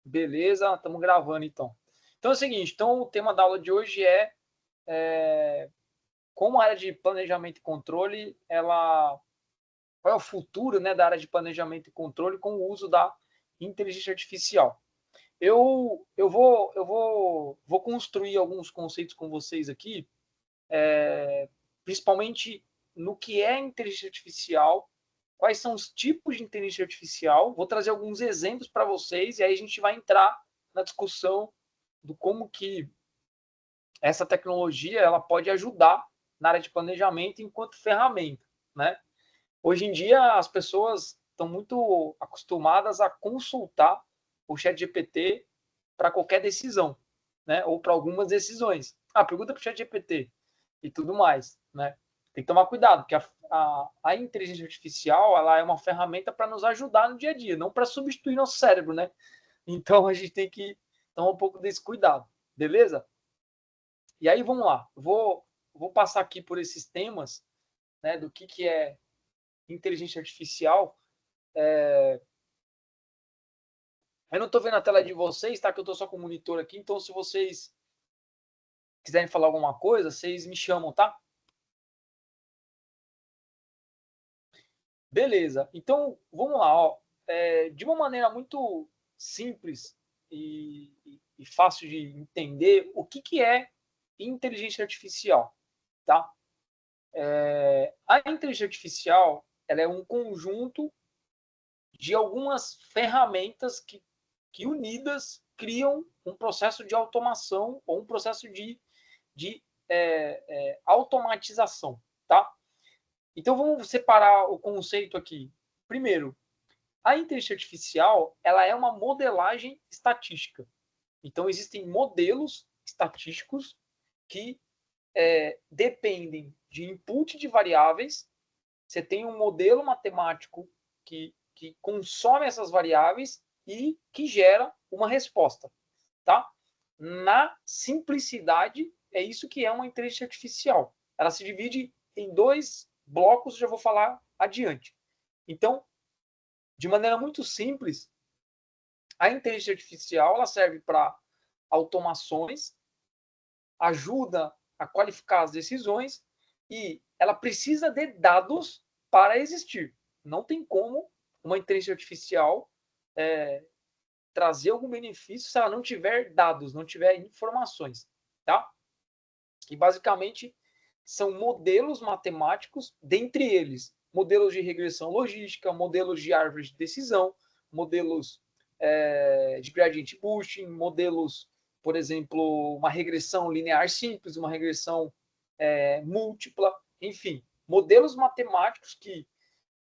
Beleza, estamos gravando então. Então é o seguinte, então o tema da aula de hoje é como a área de planejamento e controle, qual é o futuro, né, da área de planejamento e controle com o uso da inteligência artificial. Eu vou construir alguns conceitos com vocês aqui, principalmente no que é inteligência artificial, quais são os tipos de inteligência artificial. Vou trazer alguns exemplos para vocês e aí a gente vai entrar na discussão do como que essa tecnologia ela pode ajudar na área de planejamento enquanto ferramenta, né? Hoje em dia as pessoas estão muito acostumadas a consultar o ChatGPT para qualquer decisão, né? Ou para algumas decisões. Pergunta para o ChatGPT e tudo mais, né? Tem que tomar cuidado, porque a inteligência artificial ela é uma ferramenta para nos ajudar no dia a dia, não para substituir nosso cérebro, né? Então a gente tem que tomar um pouco desse cuidado, beleza? E aí vamos lá, vou passar aqui por esses temas, né, do que é inteligência artificial. Eu não estou vendo a tela de vocês, tá? Que eu estou só com o monitor aqui, então se vocês quiserem falar alguma coisa, vocês me chamam, tá? Beleza, então vamos lá, ó. De uma maneira muito simples e fácil de entender, o que é inteligência artificial, tá? A inteligência artificial ela é um conjunto de algumas ferramentas que unidas criam um processo de automação ou um processo de automatização, tá? Então vamos separar o conceito aqui. Primeiro, a inteligência artificial ela é uma modelagem estatística. Então existem modelos estatísticos que dependem de input de variáveis. Você tem um modelo matemático que consome essas variáveis e que gera uma resposta, tá? Na simplicidade, é isso que é uma inteligência artificial. Ela se divide em dois blocos, já vou falar adiante. Então, de maneira muito simples, a inteligência artificial ela serve para automações, ajuda a qualificar as decisões e ela precisa de dados para existir. Não tem como uma inteligência artificial trazer algum benefício se ela não tiver dados, não tiver informações, tá? E basicamente são modelos matemáticos, dentre eles modelos de regressão logística, modelos de árvore de decisão, modelos de gradient boosting, modelos, por exemplo, uma regressão linear simples, uma regressão múltipla, enfim, modelos matemáticos que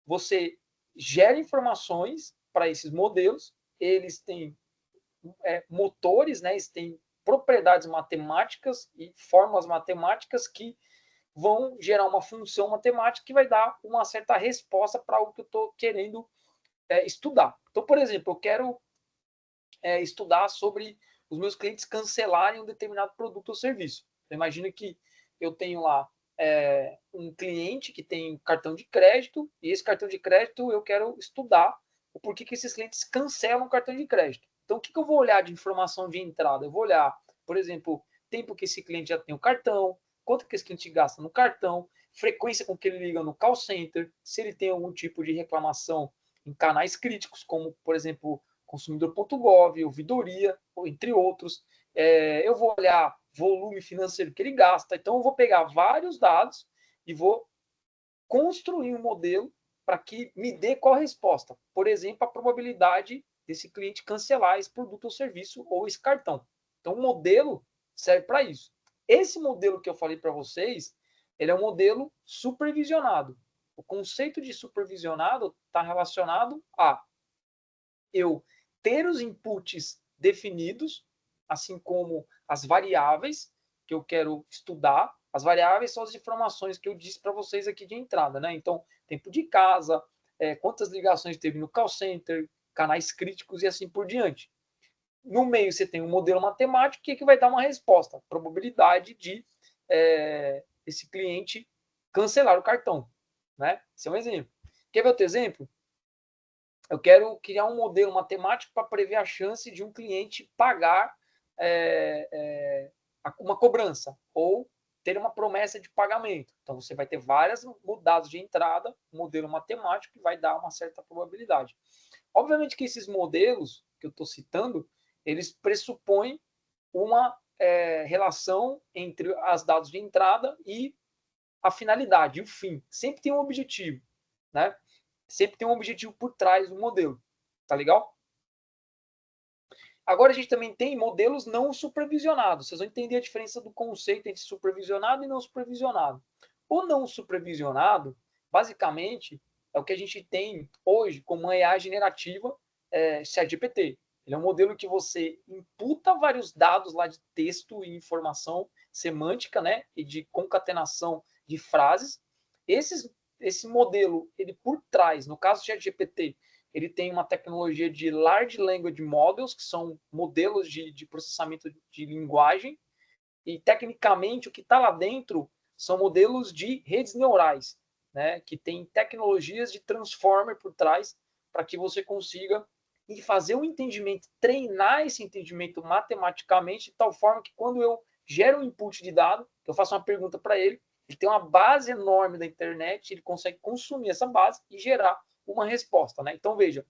você gera informações para esses modelos, eles têm motores, né, eles têm propriedades matemáticas e fórmulas matemáticas que vão gerar uma função matemática que vai dar uma certa resposta para algo que eu estou querendo estudar. Então, por exemplo, eu quero estudar sobre os meus clientes cancelarem um determinado produto ou serviço. Então, imagina que eu tenho lá um cliente que tem cartão de crédito e esse cartão de crédito eu quero estudar o porquê que esses clientes cancelam o cartão de crédito. Então, o que eu vou olhar de informação de entrada? Eu vou olhar, por exemplo, tempo que esse cliente já tem o cartão, quanto que esse cliente gasta no cartão, frequência com que ele liga no call center, se ele tem algum tipo de reclamação em canais críticos, como, por exemplo, consumidor.gov, ouvidoria, entre outros. Eu vou olhar volume financeiro que ele gasta. Então, eu vou pegar vários dados e vou construir um modelo para que me dê qual a resposta. Por exemplo, a probabilidade desse cliente cancelar esse produto ou serviço ou esse cartão. Então, o modelo serve para isso. Esse modelo que eu falei para vocês, ele é um modelo supervisionado. O conceito de supervisionado está relacionado a eu ter os inputs definidos, assim como as variáveis que eu quero estudar. As variáveis são as informações que eu disse para vocês aqui de entrada, né? Então, tempo de casa, quantas ligações teve no call center, canais críticos e assim por diante. No meio você tem um modelo matemático que vai dar uma resposta, probabilidade de esse cliente cancelar o cartão, né? Esse é um exemplo. Quer ver outro exemplo? Eu quero criar um modelo matemático para prever a chance de um cliente pagar uma cobrança ou ter uma promessa de pagamento. Então, você vai ter vários dados de entrada, modelo matemático, que vai dar uma certa probabilidade. Obviamente que esses modelos que eu estou citando, eles pressupõem uma relação entre os dados de entrada e a finalidade, o fim. Sempre tem um objetivo, né? Sempre tem um objetivo por trás do modelo. Tá legal? Agora a gente também tem modelos não supervisionados. Vocês vão entender a diferença do conceito entre supervisionado e não supervisionado. O não supervisionado, basicamente, é o que a gente tem hoje como uma IA generativa, ChatGPT. Ele é um modelo que você imputa vários dados lá de texto e informação semântica, né, e de concatenação de frases. Esse modelo, ele por trás, no caso do ChatGPT, ele tem uma tecnologia de Large Language Models, que são modelos de processamento de linguagem, e tecnicamente o que está lá dentro são modelos de redes neurais, né, que tem tecnologias de transformer por trás para que você consiga fazer o entendimento, treinar esse entendimento matematicamente, de tal forma que quando eu gero um input de dado, eu faço uma pergunta para ele, ele tem uma base enorme da internet, ele consegue consumir essa base e gerar uma resposta, né? Então, veja,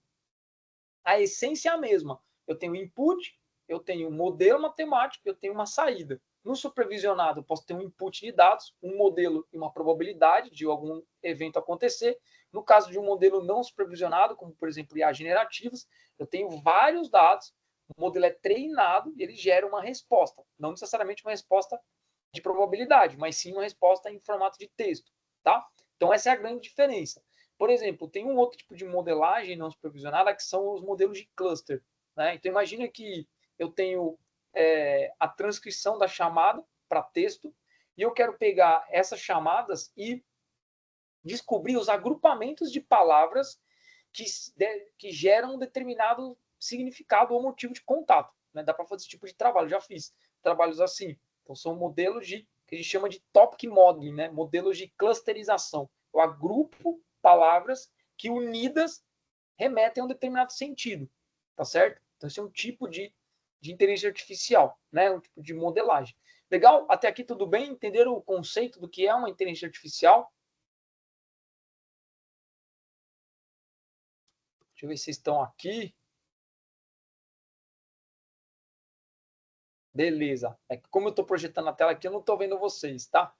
a essência é a mesma. Eu tenho input, eu tenho um modelo matemático, eu tenho uma saída. No supervisionado, eu posso ter um input de dados, um modelo e uma probabilidade de algum evento acontecer. No caso de um modelo não supervisionado, como por exemplo IA generativos, eu tenho vários dados, o modelo é treinado e ele gera uma resposta. Não necessariamente uma resposta de probabilidade, mas sim uma resposta em formato de texto. Tá? Então, essa é a grande diferença. Por exemplo, tem um outro tipo de modelagem não supervisionada que são os modelos de cluster. Né? Então, imagina que eu tenho a transcrição da chamada para texto e eu quero pegar essas chamadas e descobrir os agrupamentos de palavras que geram um determinado significado ou motivo de contato. Né? Dá para fazer esse tipo de trabalho, já fiz trabalhos assim. Então, são modelos que a gente chama de topic modeling, né? Modelos de clusterização. Eu agrupo palavras que unidas remetem a um determinado sentido, tá certo? Então, esse é um tipo de inteligência artificial, né? Um tipo de modelagem. Legal? Até aqui tudo bem? Entenderam o conceito do que é uma inteligência artificial? Deixa eu ver se vocês estão aqui. Beleza. É que como eu estou projetando a tela aqui, eu não estou vendo vocês, tá?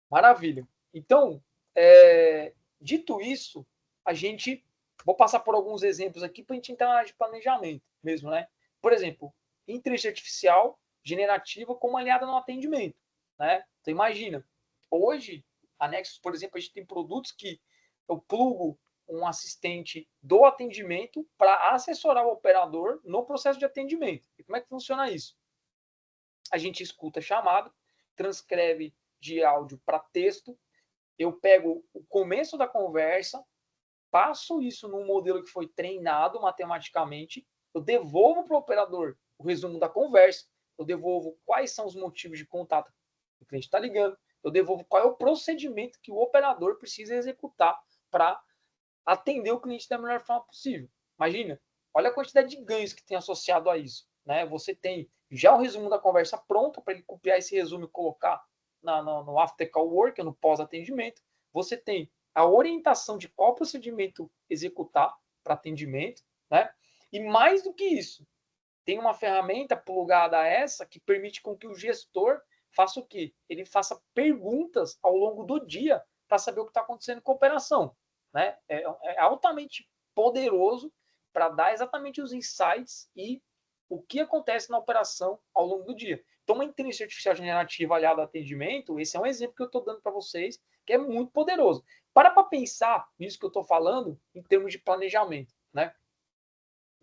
Maravilha. Então, dito isso, a gente... Vou passar por alguns exemplos aqui para a gente entrar na área de planejamento mesmo, né? Por exemplo, inteligência artificial generativa como aliada no atendimento, né? Então, imagina, hoje, a Nexus, por exemplo, a gente tem produtos que eu plugo um assistente do atendimento para assessorar o operador no processo de atendimento. E como é que funciona isso? A gente escuta a chamada, transcreve de áudio para texto, eu pego o começo da conversa, passo isso num modelo que foi treinado matematicamente, eu devolvo para o operador o resumo da conversa, eu devolvo quais são os motivos de contato que o cliente está ligando, eu devolvo qual é o procedimento que o operador precisa executar para atender o cliente da melhor forma possível. Imagina, olha a quantidade de ganhos que tem associado a isso. Né? Você tem já o resumo da conversa pronto para ele copiar esse resumo e colocar no after call work, no pós-atendimento. Você tem a orientação de qual procedimento executar para atendimento. Né? E mais do que isso, tem uma ferramenta plugada a essa que permite com que o gestor faça o quê? Ele faça perguntas ao longo do dia para saber o que está acontecendo com a operação. Né? É altamente poderoso para dar exatamente os insights e o que acontece na operação ao longo do dia. Então, uma inteligência artificial generativa aliada ao atendimento, esse é um exemplo que eu estou dando para vocês, que é muito poderoso. Para pensar nisso que eu estou falando em termos de planejamento. Né?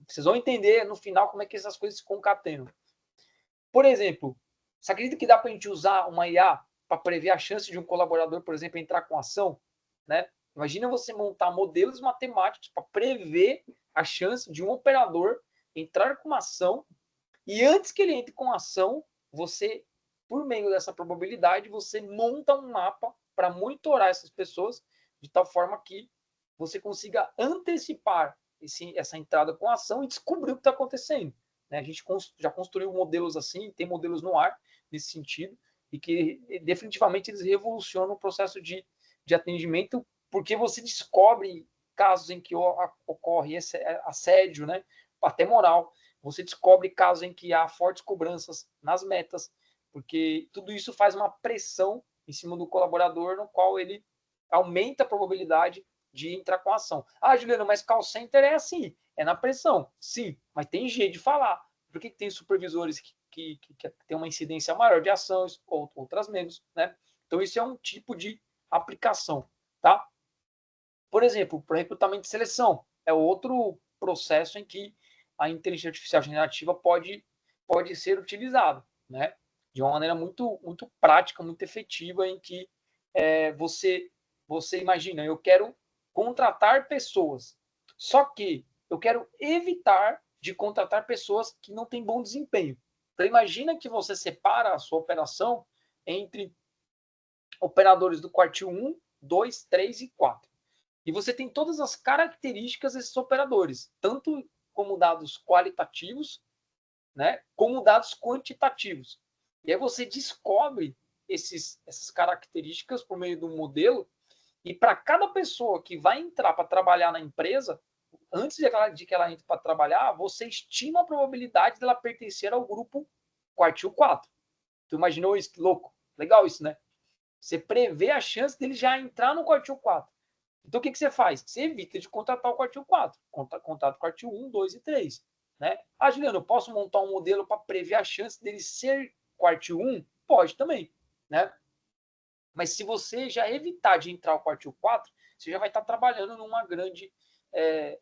Vocês vão entender no final como é que essas coisas se concatenam. Por exemplo, você acredita que dá para a gente usar uma IA para prever a chance de um colaborador, por exemplo, entrar com ação? Né? Imagina você montar modelos matemáticos para prever a chance de um operador entrar com uma ação e antes que ele entre com a ação, você, por meio dessa probabilidade, você monta um mapa para monitorar essas pessoas de tal forma que você consiga antecipar essa entrada com a ação e descobrir o que está acontecendo. Né? A gente já construiu modelos assim, tem modelos no ar nesse sentido, e que definitivamente eles revolucionam o processo de atendimento, porque você descobre casos em que ocorre esse assédio, né? Até moral. Você descobre casos em que há fortes cobranças nas metas, porque tudo isso faz uma pressão em cima do colaborador, no qual ele aumenta a probabilidade de entrar com a ação. Ah, Juliano, mas call center é assim, é na pressão. Sim, mas tem jeito de falar. Por que tem supervisores que têm uma incidência maior de ações, outras menos, né? Então, isso é um tipo de aplicação, tá? Por exemplo, para recrutamento e seleção, é outro processo em que a inteligência artificial generativa pode ser utilizada, né? De uma maneira muito prática, muito efetiva, em que você imagina, eu quero contratar pessoas, só que eu quero evitar de contratar pessoas que não têm bom desempenho. Então, imagina que você separa a sua operação entre operadores do quartil 1, 2, 3 e 4. E você tem todas as características desses operadores, tanto como dados qualitativos, né, como dados quantitativos. E aí você descobre essas características por meio do modelo, e para cada pessoa que vai entrar para trabalhar na empresa, antes de que ela entre para trabalhar, você estima a probabilidade dela pertencer ao grupo quartil 4. Tu imaginou isso? Que louco. Legal isso, né? Você prevê a chance dele já entrar no quartil 4. Então, o que você faz? Você evita de contratar o quartil 4. Contrata o quartil 1, 2 e 3. Né? Ah, Juliano, eu posso montar um modelo para prever a chance dele ser quartil 1? Pode também. Né? Mas se você já evitar de entrar o quartil 4, você já vai estar trabalhando numa grande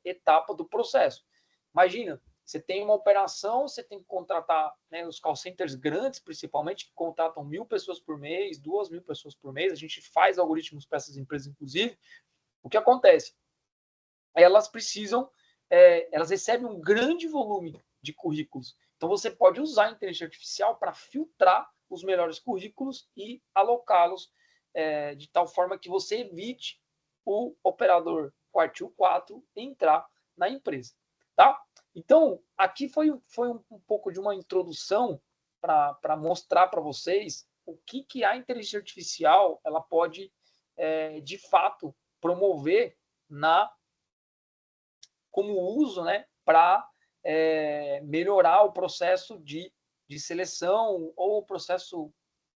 etapa do processo. Imagina, você tem uma operação, você tem que contratar, né, os call centers grandes, principalmente, que contratam 1.000 pessoas por mês, 2.000 pessoas por mês. A gente faz algoritmos para essas empresas, inclusive. O que acontece? Elas precisam, elas recebem um grande volume de currículos. Então, você pode usar a inteligência artificial para filtrar os melhores currículos e alocá-los de tal forma que você evite o operador quartil 4 entrar na empresa. Tá? Então, aqui foi um pouco de uma introdução para mostrar para vocês o que a inteligência artificial ela pode, de fato, promover como uso, né, para melhorar o processo de seleção, ou o processo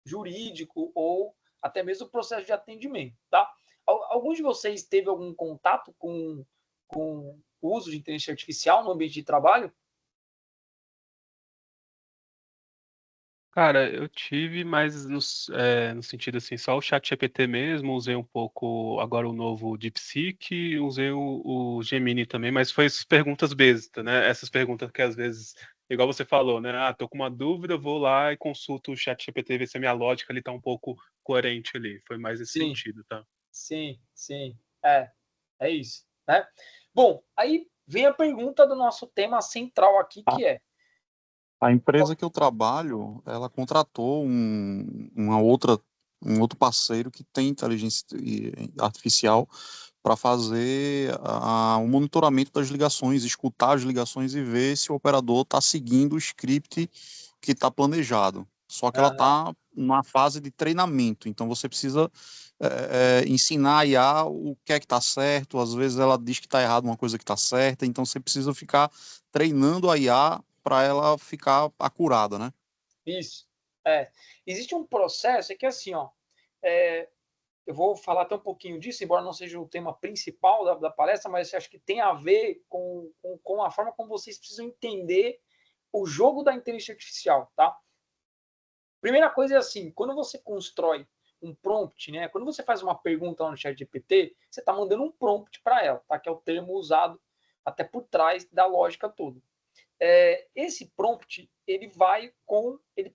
jurídico, ou até mesmo o processo de atendimento. Tá? Algum de vocês teve algum contato com o uso de inteligência artificial no ambiente de trabalho? Cara, eu tive, mas no sentido assim, só o ChatGPT mesmo, usei um pouco agora o novo DeepSeek, usei o Gemini também, mas foi essas perguntas bestas, né? Essas perguntas que às vezes, igual você falou, né? Ah, tô com uma dúvida, vou lá e consulto o ChatGPT, ver se a minha lógica ali tá um pouco coerente ali. Foi mais esse Sim, sentido, tá? sim, sim. É isso, né? Bom, aí vem a pergunta do nosso tema central aqui, A que é... a empresa que eu trabalho, ela contratou um outro parceiro que tem inteligência artificial para fazer o monitoramento das ligações, escutar as ligações e ver se o operador está seguindo o script que está planejado. Só que ela Aham, está na fase de treinamento, então você precisa ensinar a IA o que é que está certo. Às vezes ela diz que está errado uma coisa que está certa, então você precisa ficar treinando a IA para ela ficar acurada, né? isso. Existe um processo, é que assim, ó, é, eu vou falar até um pouquinho disso, embora não seja o tema principal da palestra, mas acho que tem a ver com a forma como vocês precisam entender o jogo da inteligência artificial, tá? Primeira coisa é assim, quando você constrói um prompt, né? Quando você faz uma pergunta no chat GPT, você está mandando um prompt para ela, tá? Que é o termo usado até por trás da lógica toda. Esse prompt, ele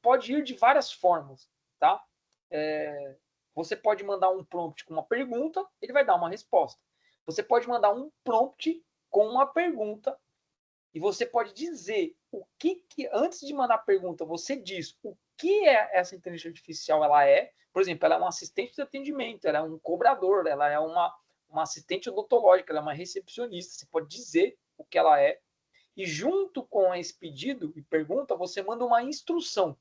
pode ir de várias formas, tá? Você pode mandar um prompt com uma pergunta, ele vai dar uma resposta. Você pode mandar um prompt com uma pergunta, e você pode dizer antes de mandar a pergunta, você diz o que essa inteligência artificial ela é. Por exemplo, ela é um assistente de atendimento, ela é um cobrador, ela é uma assistente odontológica, ela é uma recepcionista, você pode dizer o que ela é, e junto com esse pedido e pergunta, você manda uma instrução.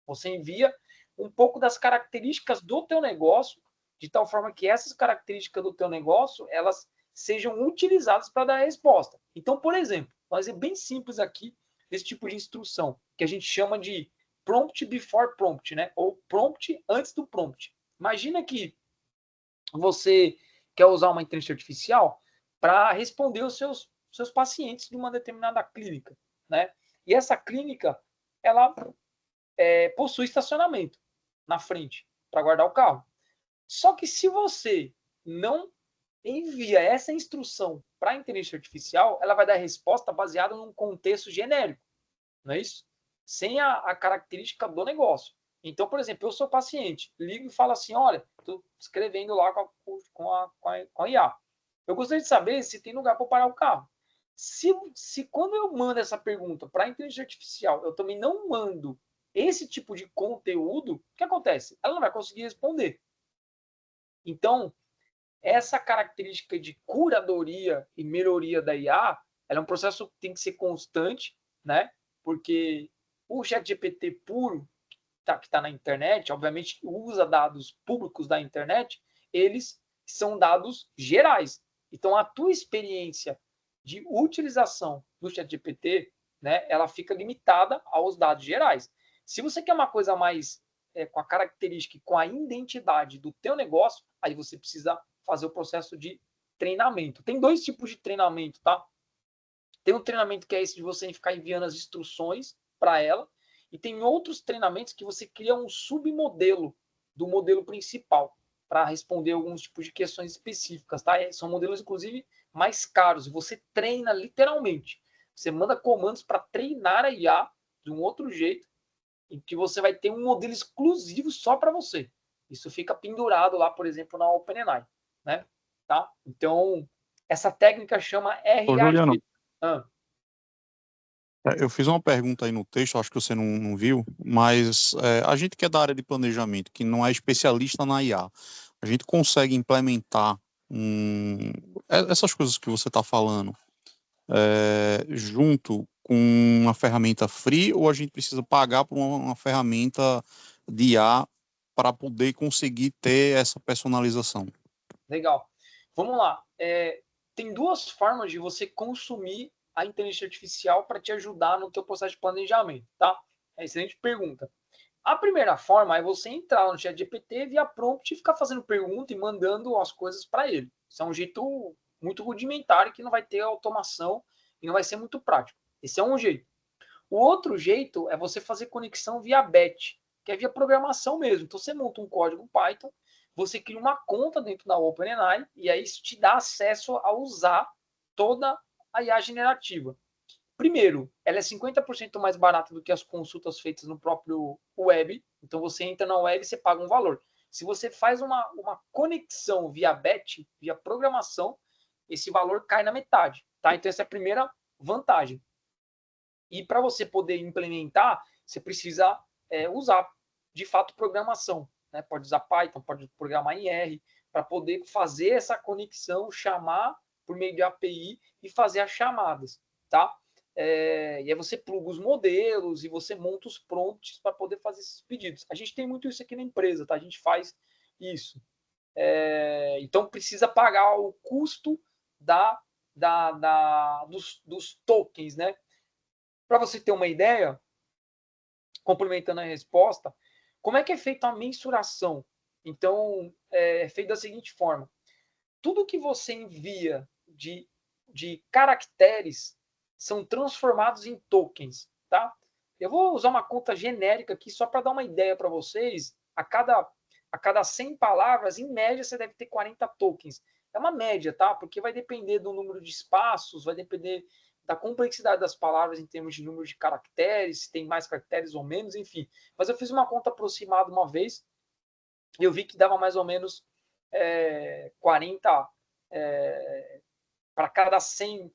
Você envia um pouco das características do teu negócio, de tal forma que essas características do teu negócio, elas sejam utilizadas para dar a resposta. Então, por exemplo, vou fazer bem simples aqui, desse tipo de instrução, que a gente chama de prompt before prompt, né? Ou prompt antes do prompt. Imagina que você quer usar uma inteligência artificial para responder os seus pacientes de uma determinada clínica, né? E essa clínica, ela possui estacionamento na frente para guardar o carro. Só que se você não envia essa instrução para a inteligência artificial, ela vai dar resposta baseada num contexto genérico, não é isso? Sem a característica do negócio. Então, por exemplo, eu sou paciente, ligo e falo assim, olha, estou escrevendo lá com a IA. Eu gostaria de saber se tem lugar para parar o carro. Se quando eu mando essa pergunta para a inteligência artificial, eu também não mando esse tipo de conteúdo, o que acontece? Ela não vai conseguir responder. Então, essa característica de curadoria e melhoria da IA, ela é um processo que tem que ser constante, né? Porque o ChatGPT puro, que está na internet, obviamente usa dados públicos da internet, eles são dados gerais. Então, a tua experiência de utilização do ChatGPT, né, ela fica limitada aos dados gerais. Se você quer uma coisa mais com a característica e com a identidade do teu negócio, aí você precisa fazer o processo de treinamento. Tem dois tipos de treinamento, tá? Tem um treinamento que é esse de você ficar enviando as instruções para ela, e tem outros treinamentos que você cria um submodelo do modelo principal para responder alguns tipos de questões específicas, tá? São modelos, inclusive, mais caros, e você treina literalmente. Você manda comandos para treinar a IA de um outro jeito, em que você vai ter um modelo exclusivo só para você. Isso fica pendurado lá, por exemplo, na OpenAI, né? Tá? Então, essa técnica chama Ô, RAG. Juliano, Ah, eu fiz uma pergunta aí no texto, acho que você não viu, mas a gente que é da área de planejamento, que não é especialista na IA, a gente consegue implementar essas coisas que você está falando junto com uma ferramenta free, ou a gente precisa pagar por uma ferramenta de IA para poder conseguir ter essa personalização? legal. Vamos lá. Tem duas formas de você consumir a inteligência artificial para te ajudar no teu processo de planejamento, tá? É excelente pergunta. A primeira forma é você entrar no ChatGPT via prompt e ficar fazendo pergunta e mandando as coisas para ele. Isso é um jeito muito rudimentar que não vai ter automação e não vai ser muito prático. Esse é um jeito. O outro jeito é você fazer conexão via batch, que é via programação mesmo. Então você monta um código Python, você cria uma conta dentro da OpenAI e aí isso te dá acesso a usar toda a IA generativa. Primeiro, ela é 50% mais barata do que as consultas feitas no próprio web. Então você entra na web e você paga um valor. Se você faz uma conexão via batch, via programação, esse valor cai na metade. Tá? Então essa é a primeira vantagem. E para você poder implementar, você precisa usar, de fato, programação. Né? Pode usar Python, pode programar em R, para poder fazer essa conexão, chamar por meio de API e fazer as chamadas. Tá? E aí você pluga os modelos e você monta os prompts para poder fazer esses pedidos. A gente tem muito isso aqui na empresa, tá? A gente faz isso. Então precisa pagar o custo dos tokens, né? Para você ter uma ideia, complementando a resposta, como é que é feita a mensuração? Então, é feito da seguinte forma: tudo que você envia de caracteres são transformados em tokens, tá? Eu vou usar uma conta genérica aqui só para dar uma ideia para vocês. A cada 100 palavras, em média, você deve ter 40 tokens. É uma média, tá? Porque vai depender do número de espaços, vai depender da complexidade das palavras em termos de número de caracteres, se tem mais caracteres ou menos, enfim. Mas eu fiz uma conta aproximada uma vez e eu vi que dava mais ou menos 40 para cada 100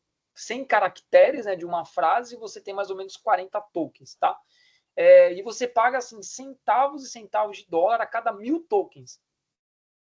caracteres, né, de uma frase, você tem mais ou menos 40 tokens, tá? E você paga assim, centavos e centavos de dólar a cada 1000 tokens.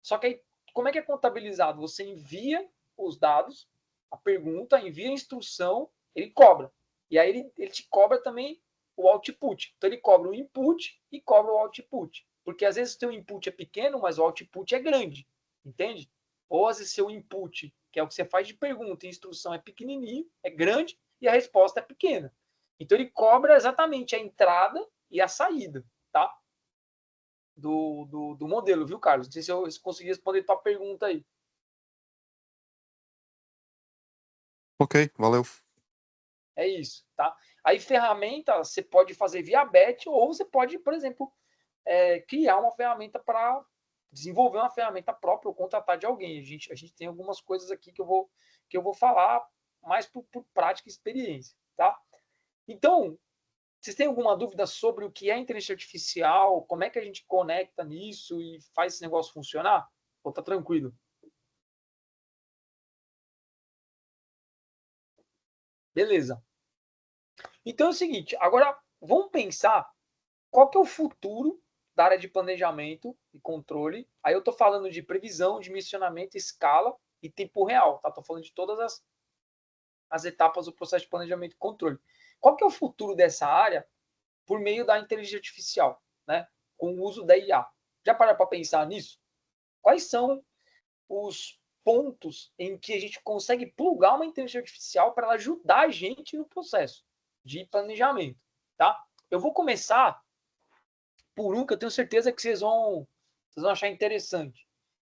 Só que aí, como é que é contabilizado? Você envia os dados, a pergunta, envia a instrução, ele cobra. E aí ele te cobra também o output. Então ele cobra o input e cobra o output. Porque às vezes o teu input é pequeno, mas o output é grande. Entende? Ou às vezes seu input, que é o que você faz de pergunta e instrução, é pequenininho, é grande, e a resposta é pequena. Então ele cobra exatamente a entrada e a saída, tá? Do modelo, viu, Carlos? Não sei se eu consegui responder a tua pergunta aí. Ok, valeu. É isso, tá? Aí ferramenta você pode fazer via BET ou você pode, por exemplo, criar uma ferramenta para desenvolver uma ferramenta própria ou contratar de alguém. A gente tem algumas coisas aqui que eu vou falar mais por prática e experiência, tá? Então, vocês têm alguma dúvida sobre o que é inteligência artificial? Como é que a gente conecta nisso e faz esse negócio funcionar? Ou tá tranquilo? Beleza. Então é o seguinte, agora vamos pensar qual que é o futuro da área de planejamento e controle. Aí eu estou falando de previsão, dimensionamento, escala e tempo real, tá? Estou falando de todas as etapas do processo de planejamento e controle. Qual que é o futuro dessa área por meio da inteligência artificial, né? Com o uso da IA. Já pararam para pensar nisso? Quais são os pontos em que a gente consegue plugar uma inteligência artificial para ela ajudar a gente no processo de planejamento, tá? Eu vou começar por um que eu tenho certeza que vocês vão achar interessante.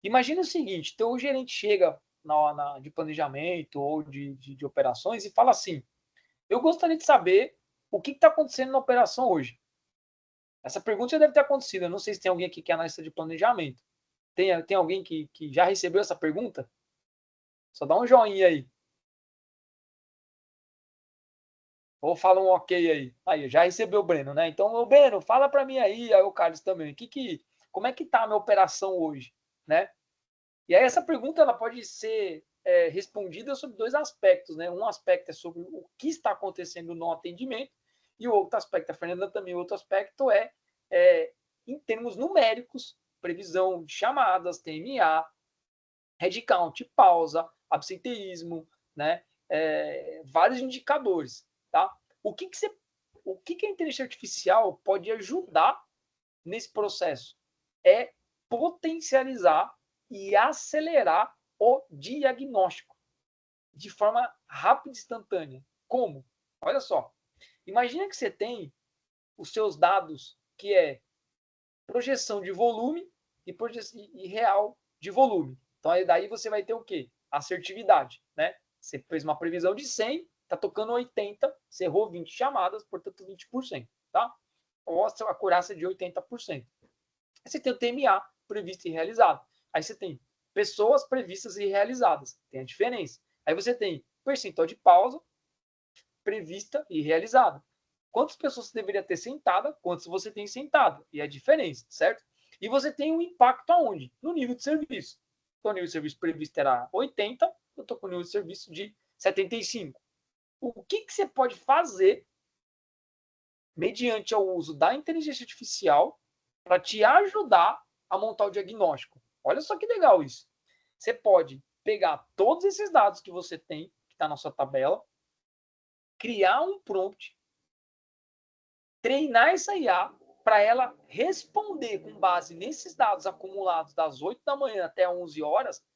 Imagina o seguinte, teu gerente chega de planejamento ou de operações e fala assim, eu gostaria de saber o que está acontecendo na operação hoje. Essa pergunta já deve ter acontecido, eu não sei se tem alguém aqui que é analista de planejamento. Tem alguém que já recebeu essa pergunta? Só dá um joinha aí. Ou fala um ok aí. Aí, já recebeu o Breno, né? Então, o Breno, fala para mim aí o Carlos também. Como é que tá a minha operação hoje, né? E aí essa pergunta ela pode ser respondida sobre dois aspectos, né? Um aspecto é sobre o que está acontecendo no atendimento e o outro aspecto, a Fernanda também, o outro aspecto é em termos numéricos, previsão de chamadas, TMA, headcount, pausa, absenteísmo, né? Vários indicadores, tá? O que a inteligência artificial pode ajudar nesse processo? É potencializar e acelerar o diagnóstico de forma rápida e instantânea. Como? Olha só. Imagina que você tem os seus dados, que é projeção de volume e real de volume. Então, aí daí você vai ter o quê? Assertividade, né? Você fez uma previsão de 100, está tocando 80, você errou 20 chamadas, portanto 20%, tá? Ou a acurácia de 80%. Aí você tem o TMA, previsto e realizado. Aí você tem pessoas previstas e realizadas. Tem a diferença. Aí você tem percentual de pausa, prevista e realizada. Quantas pessoas você deveria ter sentada, quantas você tem sentado. E a diferença, certo? E você tem um impacto aonde? No nível de serviço. Então, o nível de serviço previsto era 80, eu estou com o nível de serviço de 75. O que você pode fazer mediante o uso da inteligência artificial para te ajudar a montar o diagnóstico? Olha só que legal isso. Você pode pegar todos esses dados que você tem, que está na sua tabela, criar um prompt, treinar essa IA para ela responder com base nesses dados acumulados das 8 da manhã até 11 horas,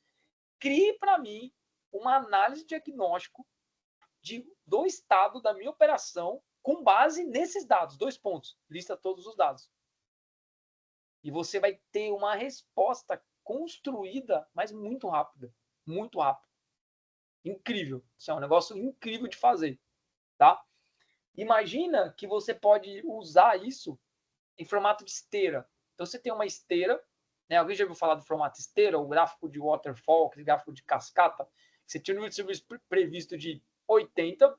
crie para mim uma análise de diagnóstico do estado da minha operação com base nesses dados. 2 pontos. Lista todos os dados. E você vai ter uma resposta construída, mas muito rápida. Muito rápida. Incrível. Isso é um negócio incrível de fazer. Tá? Imagina que você pode usar isso em formato de esteira. Então, você tem uma esteira, né? Alguém já ouviu falar do formato esteira, o gráfico de waterfall, aquele gráfico de cascata? Você tinha um nível de serviço previsto de 80,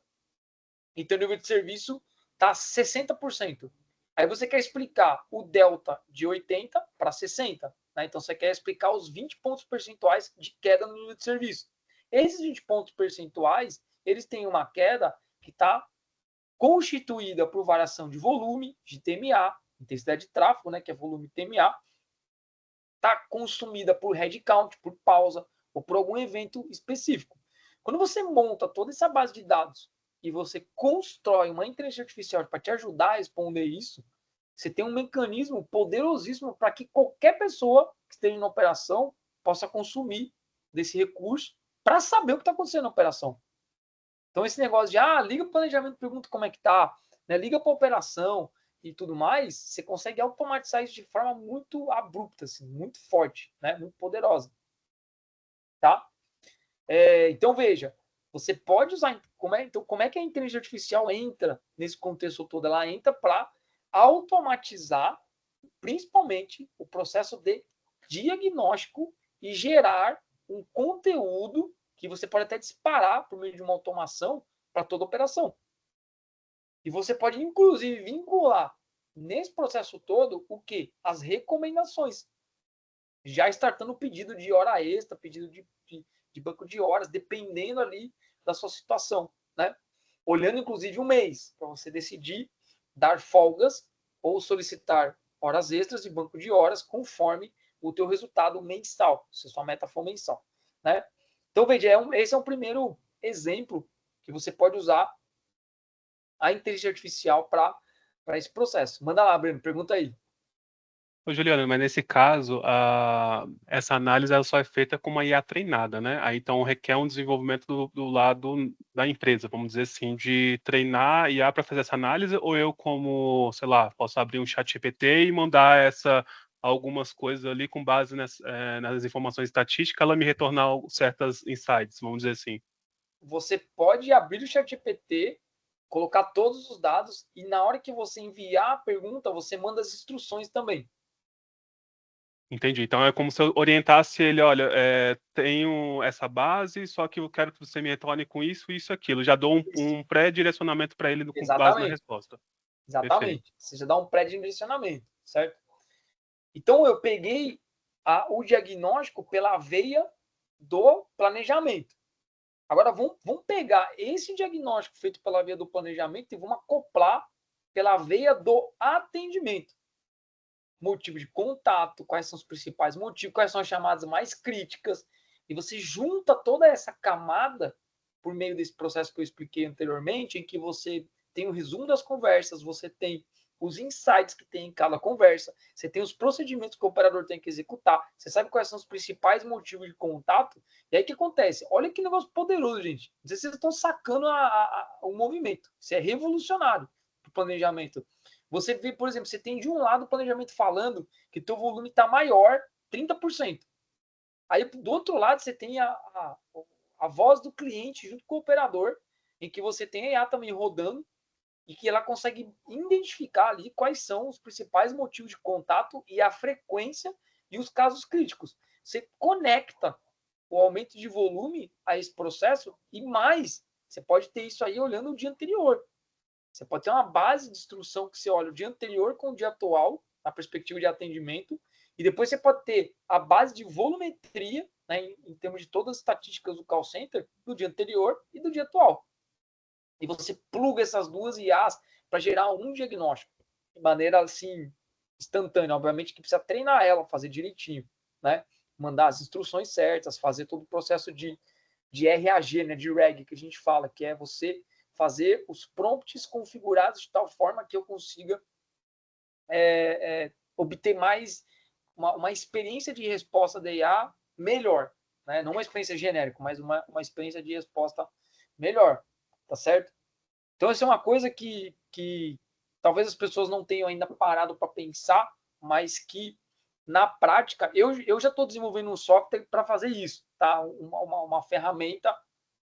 então o nível de serviço está 60%. Aí você quer explicar o delta de 80 para 60, né? Então você quer explicar os 20 pontos percentuais de queda no nível de serviço. Esses 20 pontos percentuais, eles têm uma queda que está constituída por variação de volume, de TMA, intensidade de tráfego, né, que é volume TMA, está consumida por headcount, por pausa, ou por algum evento específico. Quando você monta toda essa base de dados e você constrói uma inteligência artificial para te ajudar a responder isso, você tem um mecanismo poderosíssimo para que qualquer pessoa que esteja na operação possa consumir desse recurso para saber o que está acontecendo na operação. Então, esse negócio de, liga para o planejamento, pergunta como é que está, né? Liga para a operação e tudo mais, você consegue automatizar isso de forma muito abrupta, assim, muito forte, né? Muito poderosa. Tá? Então, veja, você pode usar... Então, como é que a inteligência artificial entra nesse contexto todo? Ela entra para automatizar, principalmente, o processo de diagnóstico e gerar um conteúdo que você pode até disparar por meio de uma automação para toda a operação. E você pode, inclusive, vincular nesse processo todo o quê? As recomendações. Já startando o pedido de hora extra, pedido de banco de horas, dependendo ali da sua situação, né? Olhando, inclusive, um mês, para você decidir dar folgas ou solicitar horas extras de banco de horas conforme o teu resultado mensal, se a sua meta for mensal, né? Então, veja, esse é um primeiro exemplo que você pode usar a inteligência artificial para esse processo. Manda lá, Breno, pergunta aí. Ô, Juliana, mas nesse caso, essa análise ela só é feita com uma IA treinada, né? Aí então requer um desenvolvimento do lado da empresa, vamos dizer assim, de treinar a IA para fazer essa análise, ou eu, como, sei lá, posso abrir um chat GPT e mandar algumas coisas ali com base nas informações estatísticas, ela me retornar certas insights, vamos dizer assim. Você pode abrir o chat GPT, colocar todos os dados e na hora que você enviar a pergunta, você manda as instruções também. Entendi. Então é como se eu orientasse ele, olha, tenho essa base, só que eu quero que você me retorne com isso, isso e aquilo. Já dou um pré-direcionamento para ele com base na Exatamente. resposta. Perfeito. Exatamente. Você já dá um pré-direcionamento, certo? Então, eu peguei o diagnóstico pela veia do planejamento. Agora, vamos pegar esse diagnóstico feito pela veia do planejamento e vamos acoplar pela veia do atendimento. Motivo de contato, quais são os principais motivos, quais são as chamadas mais críticas. E você junta toda essa camada por meio desse processo que eu expliquei anteriormente, em que você tem o resumo das conversas, você tem os insights que tem em cada conversa, você tem os procedimentos que o operador tem que executar, você sabe quais são os principais motivos de contato, e aí o que acontece? Olha que negócio poderoso, gente. Não sei se vocês estão sacando o movimento. Isso é revolucionário para o planejamento. Você vê, por exemplo, você tem de um lado o planejamento falando que teu volume está maior 30%. Aí do outro lado você tem a voz do cliente junto com o operador, em que você tem a IA também rodando e que ela consegue identificar ali quais são os principais motivos de contato e a frequência e os casos críticos. Você conecta o aumento de volume a esse processo e mais, você pode ter isso aí olhando o dia anterior. Você pode ter uma base de instrução que você olha o dia anterior com o dia atual, na perspectiva de atendimento, e depois você pode ter a base de volumetria, né, em termos de todas as estatísticas do call center, do dia anterior e do dia atual. E você pluga essas duas IAs para gerar um diagnóstico de maneira assim instantânea. Obviamente que precisa treinar ela, fazer direitinho, né? Mandar as instruções certas, fazer todo o processo de RAG, né, de RAG que a gente fala, que é você fazer os prompts configurados de tal forma que eu consiga obter mais uma experiência de resposta da IA melhor, né? Não uma experiência genérica, mas uma experiência de resposta melhor, tá certo? Então, isso é uma coisa que talvez as pessoas não tenham ainda parado para pensar, mas que, na prática, eu já estou desenvolvendo um software para fazer isso, tá? Uma ferramenta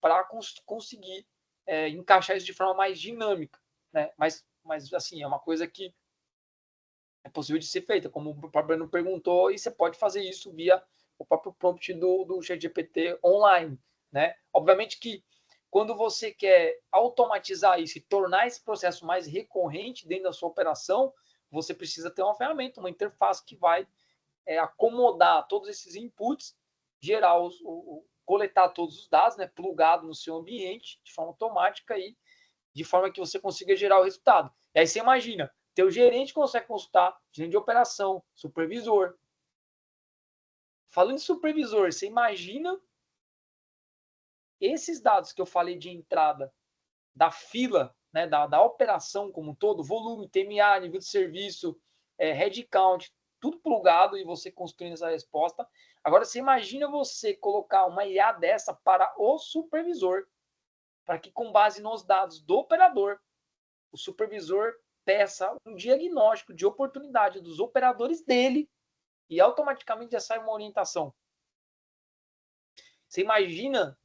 para conseguir encaixar isso de forma mais dinâmica, né? Mas, assim, é uma coisa que é possível de ser feita, como o próprio Breno perguntou, e você pode fazer isso via o próprio prompt do ChatGPT online, né? Obviamente que quando você quer automatizar isso e tornar esse processo mais recorrente dentro da sua operação, você precisa ter uma ferramenta, uma interface que vai acomodar todos esses inputs, gerar coletar todos os dados, né, plugado no seu ambiente de forma automática e de forma que você consiga gerar o resultado. E aí você imagina, teu gerente consegue consultar, gerente de operação, supervisor, Falando em supervisor, você imagina esses dados que eu falei de entrada da fila, né, da operação como um todo, volume, TMA, nível de serviço, headcount, tudo plugado e você construindo essa resposta. Agora, você imagina você colocar uma IA dessa para o supervisor, para que, com base nos dados do operador, o supervisor peça um diagnóstico de oportunidade dos operadores dele e automaticamente já sai uma orientação. Você imagina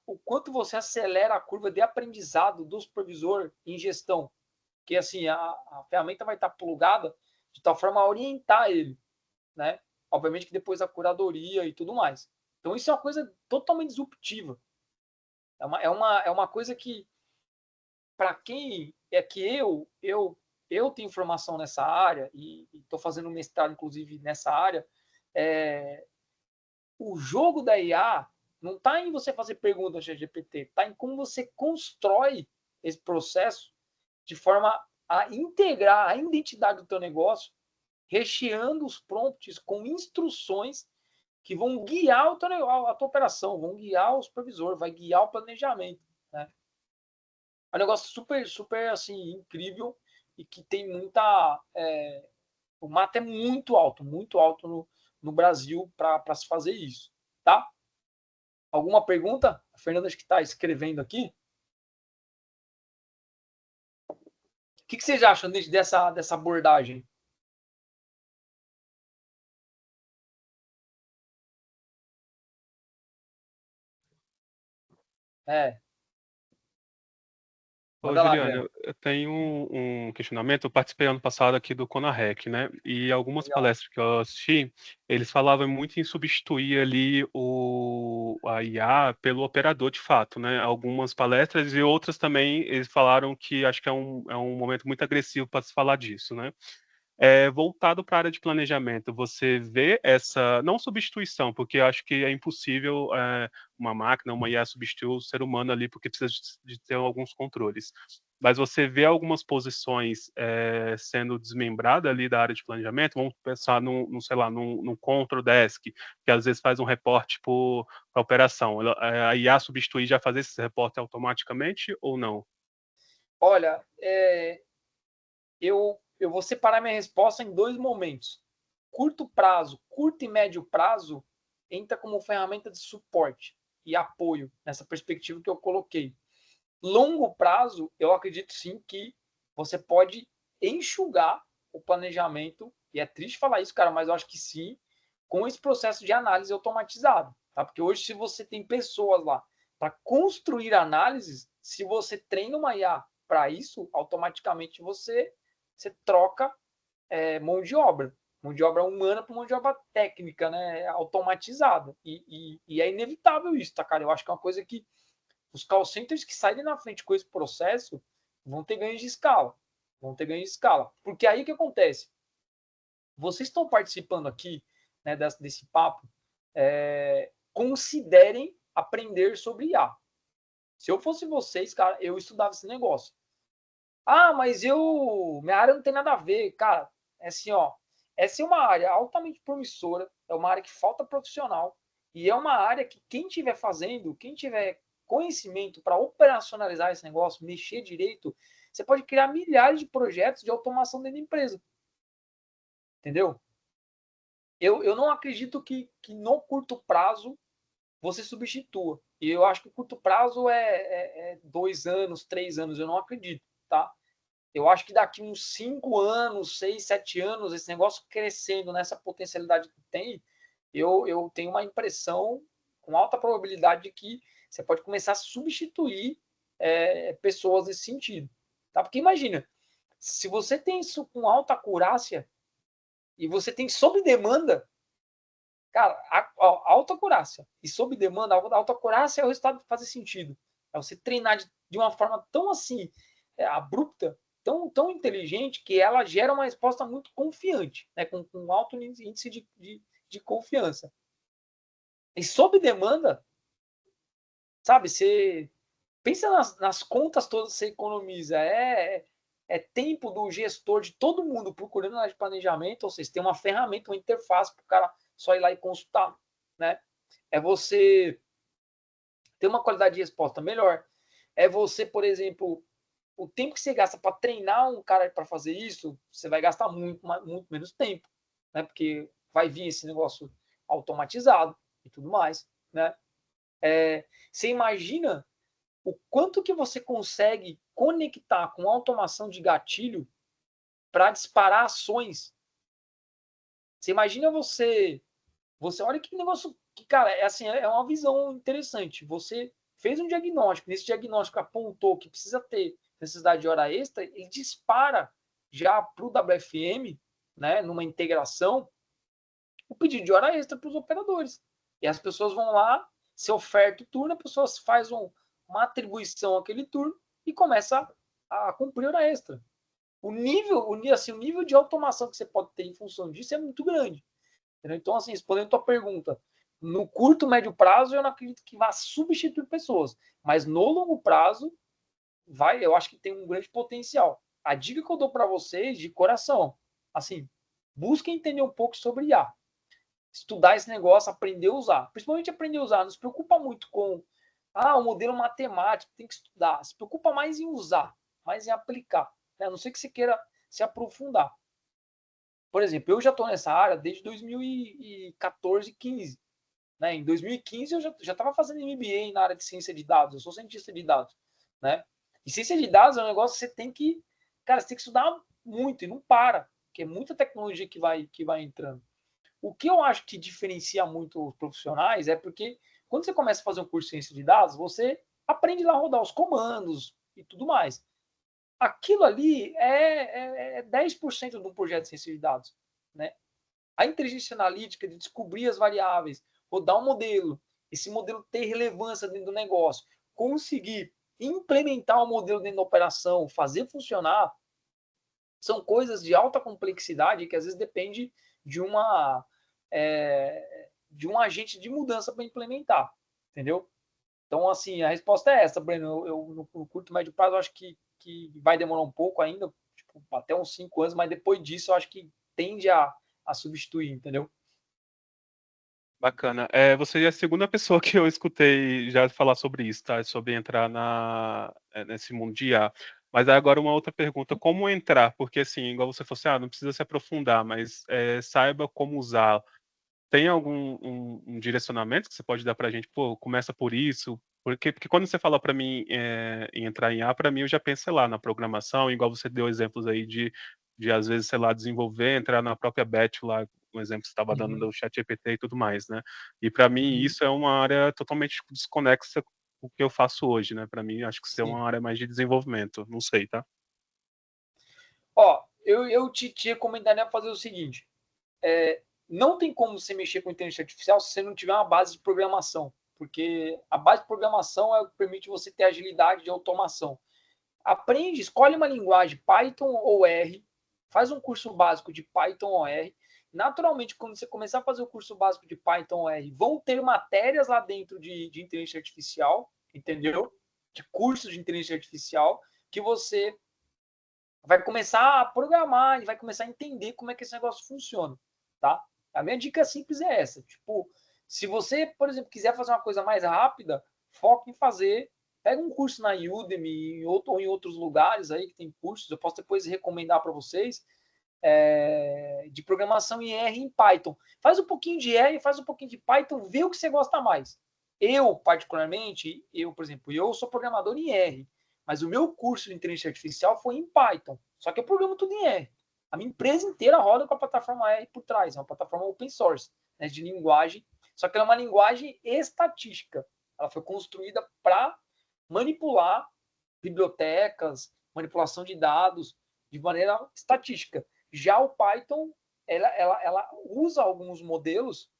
o quanto você acelera a curva de aprendizado do supervisor em gestão, que assim a ferramenta vai estar plugada de tal forma a orientar ele, né? Obviamente que depois a curadoria e tudo mais. Então isso é uma coisa totalmente disruptiva. É uma coisa que, para quem é que eu tenho formação nessa área e estou fazendo mestrado, inclusive, nessa área, o jogo da IA não está em você fazer perguntas ao ChatGPT, está em como você constrói esse processo de forma a integrar a identidade do teu negócio, recheando os prompts com instruções que vão guiar a tua operação, vão guiar o supervisor, vai guiar o planejamento, né? É um negócio super, super assim, incrível e que tem muita. O mato é muito alto no Brasil para se fazer isso, tá? Alguma pergunta? A Fernanda acho que está escrevendo aqui. O que vocês acham dessa abordagem? Ô, Manda lá, Juliano, Adriano. eu tenho um questionamento. Eu participei ano passado aqui do Conarec, né? E algumas Legal. palestras que eu assisti, eles falavam muito em substituir ali a IA pelo operador de fato, né? Algumas palestras e outras também, eles falaram que acho que é um momento muito agressivo para se falar disso, né? Voltado para a área de planejamento, você vê essa, não substituição, porque eu acho que é impossível uma máquina, uma IA substituir o ser humano ali, porque precisa de ter alguns controles. Mas você vê algumas posições sendo desmembradas ali da área de planejamento, vamos pensar sei lá, num control desk, que às vezes faz um reporte para a operação. A IA substituir já fazer esse reporte automaticamente ou não? Olha, eu vou separar minha resposta em dois momentos. Curto prazo, curto e médio prazo, entra como ferramenta de suporte e apoio nessa perspectiva que eu coloquei. Longo prazo, eu acredito sim que você pode enxugar o planejamento, e é triste falar isso, cara, mas eu acho que sim, com esse processo de análise automatizado, tá? Porque hoje, se você tem pessoas lá para construir análises, se você treina uma IA para isso, automaticamente você troca mão de obra humana por mão de obra técnica, né, automatizada, e é inevitável isso, tá, cara? Eu acho que é uma coisa que os call centers que saírem na frente com esse processo vão ter ganhos de escala. Vão ter ganhos de escala. Porque aí o que acontece? Vocês estão participando aqui, né, desse papo, considerem aprender sobre IA. Se eu fosse vocês, cara, eu estudava esse negócio. Ah, mas minha área não tem nada a ver. Cara, é assim, ó. Essa é uma área altamente promissora, é uma área que falta profissional, e é uma área que quem estiver fazendo, quem tiver conhecimento para operacionalizar esse negócio, mexer direito, você pode criar milhares de projetos de automação dentro da empresa. Entendeu? Eu não acredito que no curto prazo você substitua. E eu acho que o curto prazo é 2 anos, 3 anos. Eu não acredito, tá? Eu acho que daqui uns 5 anos, 6, 7 anos, esse negócio crescendo nessa potencialidade que tem, eu tenho uma impressão com alta probabilidade de que você pode começar a substituir pessoas nesse sentido. Tá? Porque imagina, se você tem isso com alta acurácia e você tem sob demanda, cara, alta acurácia e sob demanda, alta acurácia é o resultado que faz sentido. É você treinar de uma forma tão assim, abrupta, tão inteligente, que ela gera uma resposta muito confiante, né, com alto índice de confiança. E sob demanda, sabe, você pensa nas contas todas que você economiza, é tempo do gestor, de todo mundo procurando área de planejamento, ou seja, tem uma ferramenta, uma interface para o cara só ir lá e consultar, né? É você ter uma qualidade de resposta melhor. É você, por exemplo, o tempo que você gasta para treinar um cara para fazer isso, você vai gastar muito menos tempo, né? Porque vai vir esse negócio automatizado e tudo mais, né? Você imagina o quanto que você consegue conectar com automação de gatilho para disparar ações. Você imagina você olha que negócio que, cara, é assim, é uma visão interessante. Você fez um diagnóstico, nesse diagnóstico apontou que precisa ter necessidade de hora extra, ele dispara já para o WFM, né, numa integração, o pedido de hora extra para os operadores. E as pessoas vão lá, se oferta o turno, a pessoa faz uma atribuição àquele turno e começa a cumprir hora extra. O nível de automação que você pode ter em função disso é muito grande. Entendeu? Então, assim, respondendo a tua pergunta, no curto, médio prazo, eu não acredito que vá substituir pessoas, mas no longo prazo, eu acho que tem um grande potencial. A dica que eu dou para vocês, de coração, assim, busquem entender um pouco sobre IA. Estudar esse negócio, aprender a usar. Principalmente aprender a usar. Não se preocupa muito com o modelo matemático, tem que estudar. Se preocupa mais em usar, mais em aplicar. Né? A não ser que você queira se aprofundar. Por exemplo, eu já estou nessa área desde 2014, 15. Né? Em 2015 eu já estava fazendo MBA na área de ciência de dados. Eu sou cientista de dados. Né? E ciência de dados é um negócio que você tem que estudar muito e não para, porque é muita tecnologia que vai entrando. O que eu acho que diferencia muito os profissionais é porque quando você começa a fazer um curso de ciência de dados, você aprende lá a rodar os comandos e tudo mais. Aquilo ali é 10% de um projeto de ciência de dados. Né? A inteligência analítica de descobrir as variáveis, rodar um modelo, esse modelo ter relevância dentro do negócio, conseguir implementar o modelo dentro da operação, fazer funcionar, são coisas de alta complexidade que às vezes depende de de um agente de mudança para implementar, entendeu? Então, assim, a resposta é essa, Breno. No curto, médio prazo, eu acho que vai demorar um pouco ainda, tipo, até uns 5 anos, mas depois disso eu acho que tende a substituir, entendeu? Bacana. Você é a segunda pessoa que eu escutei já falar sobre isso, tá? Sobre entrar nesse mundo de IA. Mas aí agora uma outra pergunta, como entrar? Porque assim, igual você falou assim, não precisa se aprofundar, mas saiba como usar. Tem algum um direcionamento que você pode dar para a gente? Pô, começa por isso. Porque quando você fala para mim em entrar em A, para mim eu já penso, sei lá, na programação, igual você deu exemplos aí de às vezes, sei lá, desenvolver, entrar na própria Beth lá, um exemplo que você estava dando do ChatGPT e tudo mais, né? E para mim isso é uma área totalmente desconexa com o que eu faço hoje, né? Para mim, acho que isso é uma área mais de desenvolvimento, não sei, tá? Ó, eu te recomendaria fazer o seguinte: não tem como você mexer com inteligência artificial se você não tiver uma base de programação, porque a base de programação é o que permite você ter agilidade de automação. Aprende, escolhe uma linguagem Python ou R, faz um curso básico de Python ou R. Naturalmente, quando você começar a fazer o curso básico de Python ou R, vão ter matérias lá dentro de inteligência artificial, entendeu? De cursos de inteligência artificial, que você vai começar a programar e vai começar a entender como é que esse negócio funciona, tá? A minha dica simples é essa, tipo, se você, por exemplo, quiser fazer uma coisa mais rápida, foca em fazer, pega um curso na Udemy ou em outros lugares aí que tem cursos, eu posso depois recomendar para vocês, de programação em R e em Python. Faz um pouquinho de R, faz um pouquinho de Python, vê o que você gosta mais. Eu, particularmente, por exemplo, eu sou programador em R, mas o meu curso de inteligência artificial foi em Python. Só que eu programo tudo em R. A minha empresa inteira roda com a plataforma R por trás. É uma plataforma open source, né, de linguagem. Só que ela é uma linguagem estatística. Ela foi construída para manipular bibliotecas, manipulação de dados de maneira estatística. Já o Python, ela usa alguns modelos,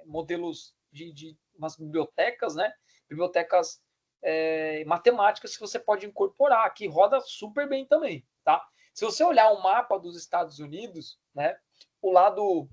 modelos de umas bibliotecas, né? Bibliotecas matemáticas que você pode incorporar, que roda super bem também, tá? Se você olhar o mapa dos Estados Unidos, né? O lado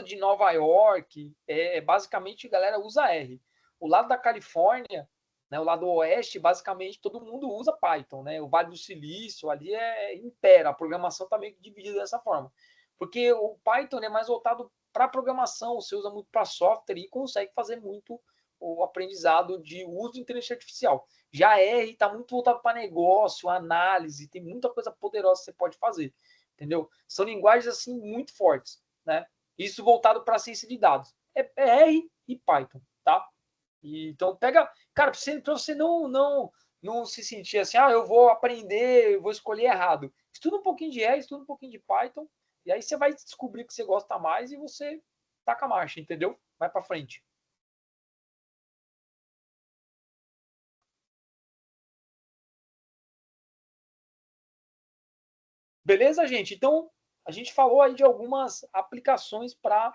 de Nova York, basicamente a galera usa R. O lado da Califórnia, né, o lado oeste, basicamente todo mundo usa Python, né? O Vale do Silício ali impera, a programação está meio que dividida dessa forma. Porque o Python é mais voltado para programação, você usa muito para software e consegue fazer muito o aprendizado de uso de inteligência artificial. Já R está muito voltado para negócio, análise, tem muita coisa poderosa que você pode fazer, entendeu? São linguagens assim muito fortes, né? Isso voltado para a ciência de dados. É R e Python, tá? E, então pega, cara, para você não se sentir assim, eu vou aprender, eu vou escolher errado. Estuda um pouquinho de R, estuda um pouquinho de Python, e aí você vai descobrir que você gosta mais e você taca a marcha, entendeu? Vai para frente. Beleza, gente? Então, a gente falou aí de algumas aplicações para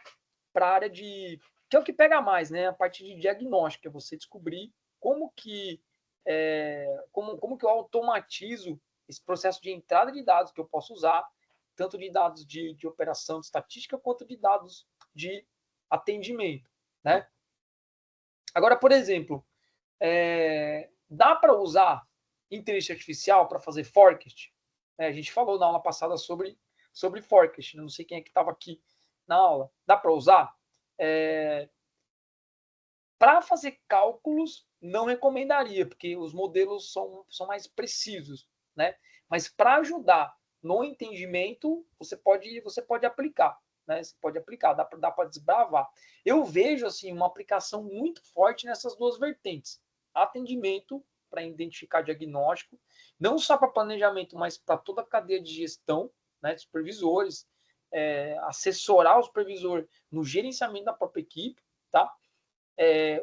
a área de... que é o que pega mais, né? A parte de diagnóstico, é você descobrir como que, como que eu automatizo esse processo de entrada de dados que eu posso usar, tanto de dados de operação de estatística, quanto de dados de atendimento, né? Agora, por exemplo, dá para usar inteligência artificial para fazer forecast? A gente falou na aula passada sobre forecast, não sei quem é que estava aqui na aula. Dá para usar? Para fazer cálculos, não recomendaria, porque os modelos são mais precisos, né? Mas para ajudar no entendimento, você pode aplicar, né? Você pode aplicar, dá para desbravar. Eu vejo assim uma aplicação muito forte nessas duas vertentes: atendimento para identificar diagnóstico, não só para planejamento, mas para toda a cadeia de gestão, né? De supervisores, assessorar o supervisor no gerenciamento da própria equipe, tá?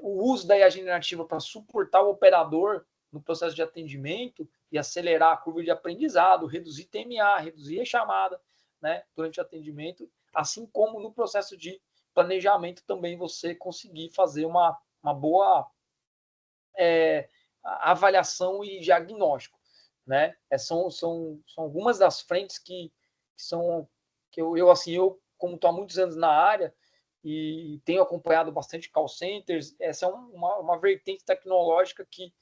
O uso da IA generativa para suportar o operador no processo de atendimento e acelerar a curva de aprendizado, reduzir TMA, reduzir a chamada, né, durante o atendimento, assim como no processo de planejamento também você conseguir fazer uma boa avaliação e diagnóstico, né? São algumas das frentes que são que eu como estou há muitos anos na área e tenho acompanhado bastante call centers, essa é uma vertente tecnológica que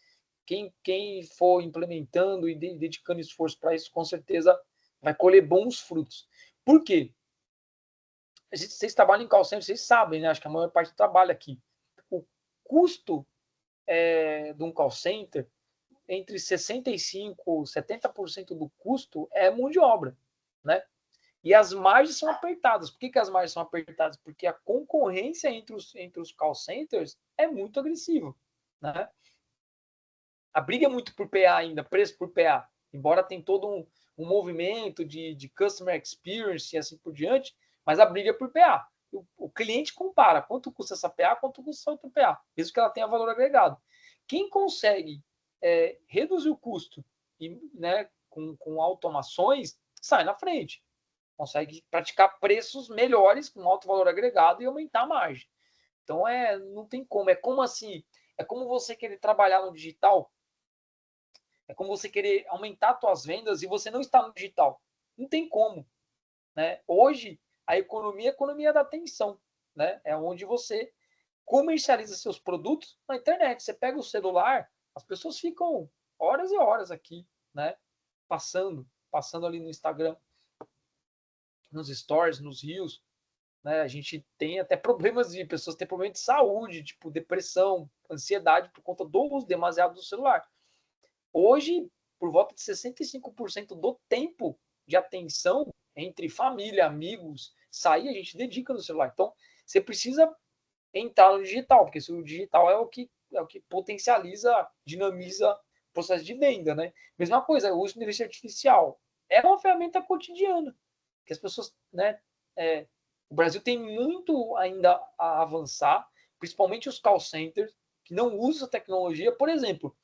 quem for implementando e dedicando esforço para isso, com certeza vai colher bons frutos. Por quê? Vocês trabalham em call center, vocês sabem, né? Acho que a maior parte trabalha aqui. O custo de um call center, entre 65% e 70% do custo é mão de obra, né? E as margens são apertadas. Por que as margens são apertadas? Porque a concorrência entre os call centers é muito agressiva, né? A briga é muito por PA ainda, preço por PA. Embora tem todo um movimento de customer experience e assim por diante, mas a briga é por PA. O cliente compara quanto custa essa PA, quanto custa essa outra PA, mesmo que ela tenha valor agregado. Quem consegue reduzir o custo e, né, com automações, sai na frente. Consegue praticar preços melhores com alto valor agregado e aumentar a margem. Então, não tem como. É como assim, é como você querer trabalhar no digital, é como você querer aumentar suas vendas e você não está no digital. Não tem como, né? Hoje, a economia é a economia da atenção, né? É onde você comercializa seus produtos na internet. Você pega o celular, as pessoas ficam horas e horas aqui, né? Passando ali no Instagram, nos stories, nos reels, né? A gente tem até problemas de pessoas têm problemas de saúde, tipo depressão, ansiedade por conta do uso demasiado do celular. Hoje, por volta de 65% do tempo de atenção entre família, amigos, sair, a gente dedica no celular. Então, você precisa entrar no digital, porque o digital é o que potencializa, dinamiza o processo de venda, né? Mesma coisa, o uso de inteligência artificial é uma ferramenta cotidiana, que as pessoas, né? O Brasil tem muito ainda a avançar, principalmente os call centers, que não usam tecnologia. Por exemplo,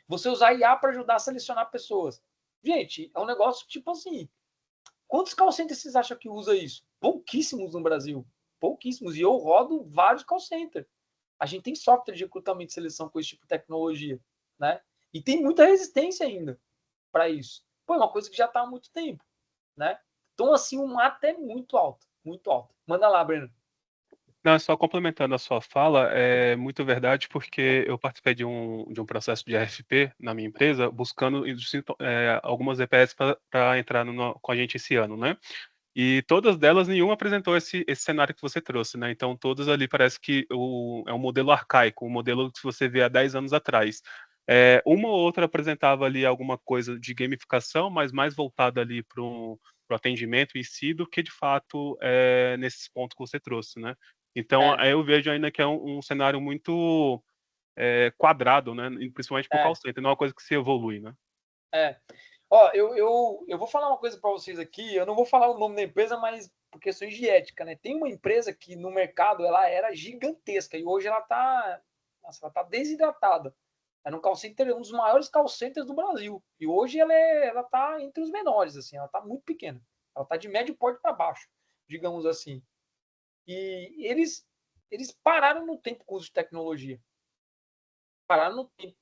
você usar IA para ajudar a selecionar pessoas. Gente, é um negócio tipo assim. Quantos call centers vocês acham que usa isso? Pouquíssimos no Brasil. Pouquíssimos. E eu rodo vários call centers. A gente tem software de recrutamento e seleção com esse tipo de tecnologia, né? E tem muita resistência ainda para isso. Pô, é uma coisa que já está há muito tempo, né? Então, assim, o mato é muito alto, muito alto. Manda lá, Breno. Não, só complementando a sua fala, é muito verdade, porque eu participei de um processo de RFP na minha empresa, buscando algumas EPS para entrar com a gente esse ano, né? E todas delas, nenhuma apresentou esse cenário que você trouxe, né? Então, todas ali parece que é um modelo arcaico, um modelo que você vê há 10 anos atrás. Uma ou outra apresentava ali alguma coisa de gamificação, mas mais voltada ali para o atendimento em si do que, de fato, nesses pontos que você trouxe, né? Então, É, eu vejo ainda que é um cenário muito quadrado, né? Principalmente para o call é, center, não é uma coisa que se evolui, né? é. Ó, eu vou falar uma coisa para vocês aqui. Eu não vou falar o nome da empresa, mas por questões de ética, né? Tem uma empresa que no mercado ela era gigantesca e hoje ela tá desidratada. Era um call center, um dos maiores call centers do Brasil. E hoje ela tá entre os menores, assim. Ela tá muito pequena. Ela tá de médio porte para baixo, digamos assim. E eles pararam no tempo com o uso de tecnologia. Pararam no tempo.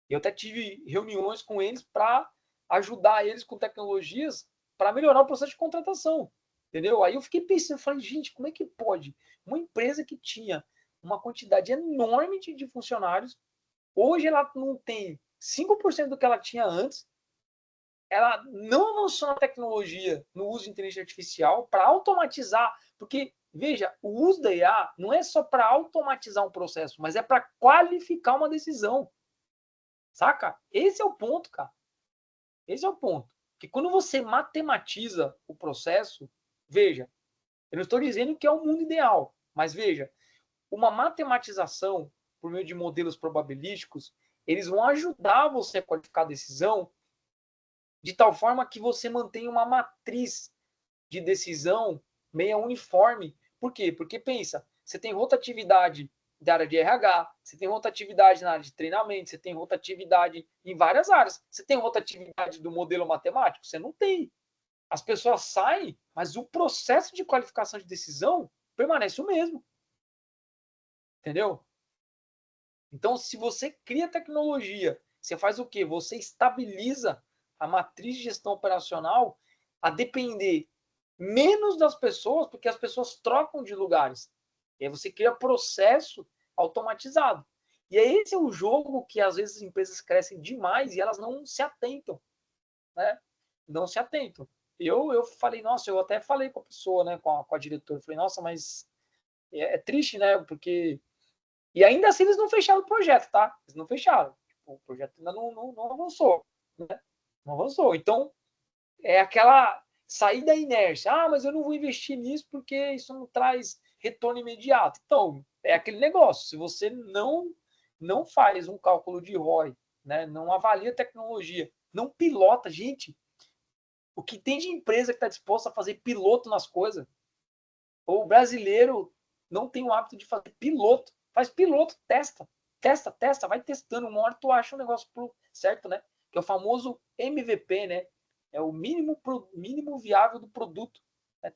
Eu até tive reuniões com eles para ajudar eles com tecnologias para melhorar o processo de contratação. Entendeu? Aí eu fiquei pensando, falei, gente, como é que pode uma empresa que tinha uma quantidade enorme de funcionários, hoje ela não tem 5% do que ela tinha antes, ela não avançou na tecnologia, no uso de inteligência artificial para automatizar, porque veja, o uso da IA não é só para automatizar um processo, mas é para qualificar uma decisão. Saca? Esse é o ponto, cara. Esse é o ponto. Que quando você matematiza o processo, veja, eu não estou dizendo que é o mundo ideal, mas veja, uma matematização por meio de modelos probabilísticos, eles vão ajudar você a qualificar a decisão de tal forma que você mantenha uma matriz de decisão meia uniforme. Por quê? Porque pensa, você tem rotatividade da área de RH, você tem rotatividade na área de treinamento, você tem rotatividade em várias áreas. Você tem rotatividade do modelo matemático? Você não tem. As pessoas saem, mas o processo de qualificação de decisão permanece o mesmo. Entendeu? Então, se você cria tecnologia, você faz o quê? Você estabiliza a matriz de gestão operacional a depender menos das pessoas, porque as pessoas trocam de lugares. E aí você cria processo automatizado. E aí esse é o jogo que às vezes as empresas crescem demais e elas não se atentam, né? Não se atentam. Eu falei, nossa, eu até falei com a pessoa, né, com a diretora, falei, nossa, mas é triste, né? Porque e ainda assim eles não fecharam o projeto, tá? Eles não fecharam. Tipo, o projeto ainda não avançou, né? Não avançou. Então, é aquela sair da inércia. Ah, mas eu não vou investir nisso porque isso não traz retorno imediato. Então, é aquele negócio. Se você não faz um cálculo de ROI, né? Não avalia a tecnologia, não pilota, gente, o que tem de empresa que está disposta a fazer piloto nas coisas? O brasileiro não tem o hábito de fazer piloto. Faz piloto, testa, vai testando. Uma hora tu acha um negócio certo, né? Que é o famoso MVP, né? É o mínimo viável do produto.